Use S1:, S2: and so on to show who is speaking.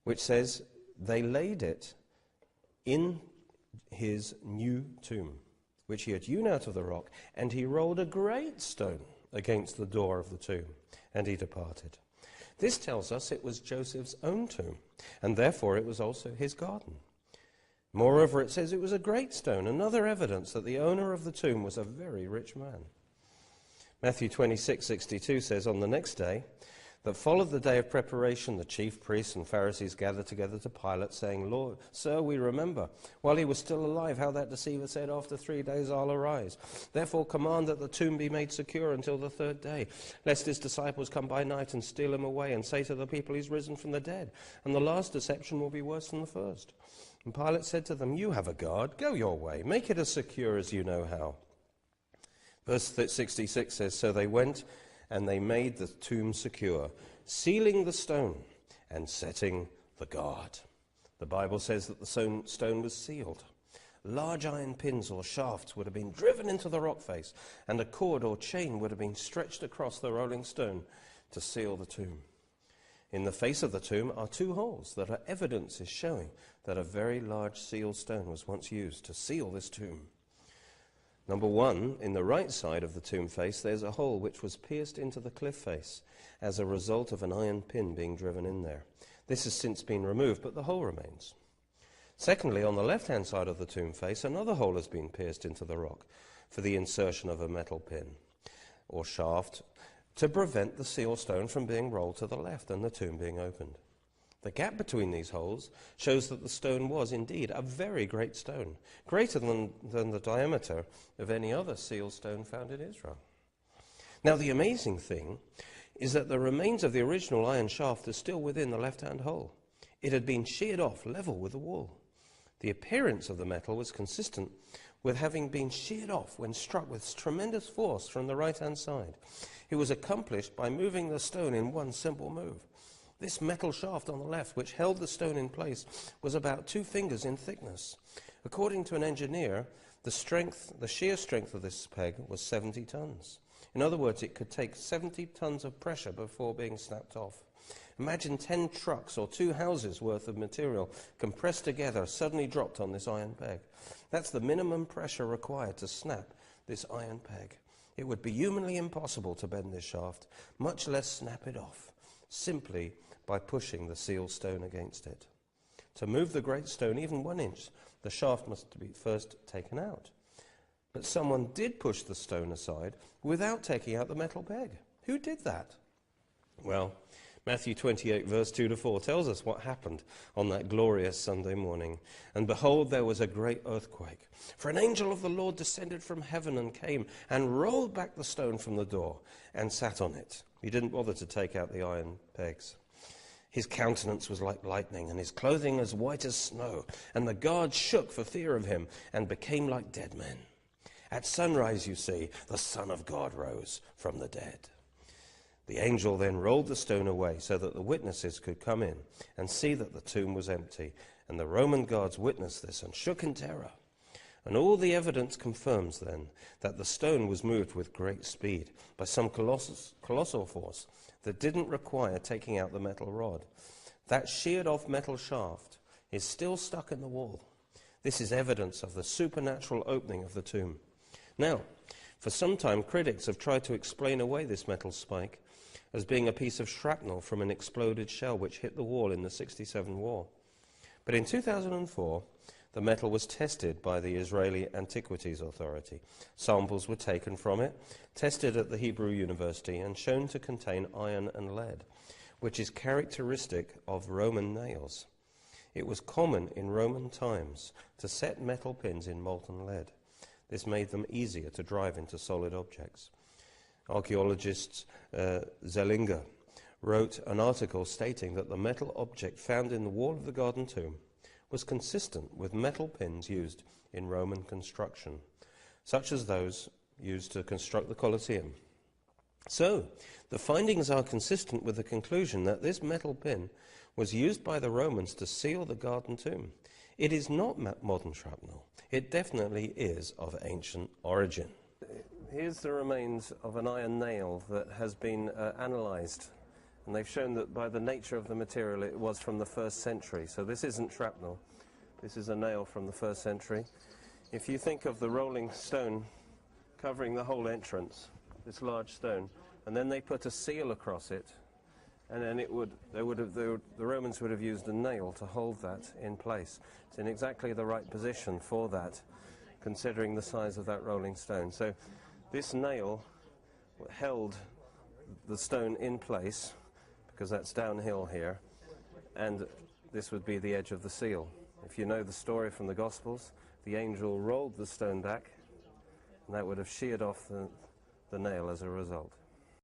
S1: which says they laid it in his new tomb, which he had hewn out of the rock, and he rolled a great stone against the door of the tomb, and he departed. This tells us it was Joseph's own tomb, and therefore it was also his garden. Moreover, it says it was a great stone, another evidence that the owner of the tomb was a very rich man. Matthew 26:62 says, on the next day that followed the day of preparation, the chief priests and Pharisees gathered together to Pilate, saying, Lord, sir, we remember, while he was still alive, how that deceiver said, after 3 days I'll arise. Therefore command that the tomb be made secure until the third day, lest his disciples come by night and steal him away and say to the people, he's risen from the dead. And the last deception will be worse than the first. And Pilate said to them, you have a guard, go your way, make it as secure as you know how. Verse 66 says, so they went and they made the tomb secure, sealing the stone and setting the guard. The Bible says that the stone was sealed. Large iron pins or shafts would have been driven into the rock face, and a cord or chain would have been stretched across the rolling stone to seal the tomb. In the face of the tomb are 2 holes that are evidences showing that a very large sealed stone was once used to seal this tomb. Number 1, in the right side of the tomb face, there's a hole which was pierced into the cliff face as a result of an iron pin being driven in there. This has since been removed, but the hole remains. Secondly, on the left-hand side of the tomb face, another hole has been pierced into the rock for the insertion of a metal pin or shaft to prevent the sealed stone from being rolled to the left and the tomb being opened. The gap between these holes shows that the stone was indeed a very great stone, greater than the diameter of any other sealed stone found in Israel. Now, the amazing thing is that the remains of the original iron shaft are still within the left-hand hole. It had been sheared off level with the wall. The appearance of the metal was consistent with having been sheared off when struck with tremendous force from the right-hand side. It was accomplished by moving the stone in one simple move. This metal shaft on the left, which held the stone in place, was about 2 fingers in thickness. According to an engineer, the shear strength of this peg was 70 tons. In other words, it could take 70 tons of pressure before being snapped off. Imagine 10 trucks or 2 houses worth of material compressed together, suddenly dropped on this iron peg. That's the minimum pressure required to snap this iron peg. It would be humanly impossible to bend this shaft, much less snap it off, simply by pushing the sealed stone against it. To move the great stone even 1 inch, the shaft must be first taken out. But someone did push the stone aside without taking out the metal peg. Who did that? Well, Matthew 28, verse 2-4 tells us what happened on that glorious Sunday morning. And behold, there was a great earthquake. For an angel of the Lord descended from heaven and came and rolled back the stone from the door and sat on it. He didn't bother to take out the iron pegs. His countenance was like lightning, and his clothing as white as snow. And the guards shook for fear of him and became like dead men. At sunrise, you see, the Son of God rose from the dead. The angel then rolled the stone away so that the witnesses could come in and see that the tomb was empty. And the Roman guards witnessed this and shook in terror. And all the evidence confirms then that the stone was moved with great speed by some colossal force that didn't require taking out the metal rod. That sheared off metal shaft is still stuck in the wall. This is evidence of the supernatural opening of the tomb. Now, for some time, critics have tried to explain away this metal spike as being a piece of shrapnel from an exploded shell which hit the wall in the 1967 war. But in 2004, the metal was tested by the Israeli Antiquities Authority. Samples were taken from it, tested at the Hebrew University, and shown to contain iron and lead, which is characteristic of Roman nails. It was common in Roman times to set metal pins in molten lead. This made them easier to drive into solid objects. Archaeologist Zellinger wrote an article stating that the metal object found in the wall of the Garden Tomb was consistent with metal pins used in Roman construction, such as those used to construct the Colosseum. So, the findings are consistent with the conclusion that this metal pin was used by the Romans to seal the Garden Tomb. It is not modern shrapnel. It definitely is of ancient origin. Here's the remains of an iron nail that has been analysed And they've shown that by the nature of the material it was from the 1st century. So this isn't shrapnel, this is a nail from the 1st century. If you think of the rolling stone covering the whole entrance, this large stone, and then they put a seal across it, and then the Romans would have used a nail to hold that in place. It's in exactly the right position for that, considering the size of that rolling stone. So this nail held the stone in place, because that's downhill here, and this would be the edge of the seal. If you know the story from the Gospels, the angel rolled the stone back, and that would have sheared off the nail as a result.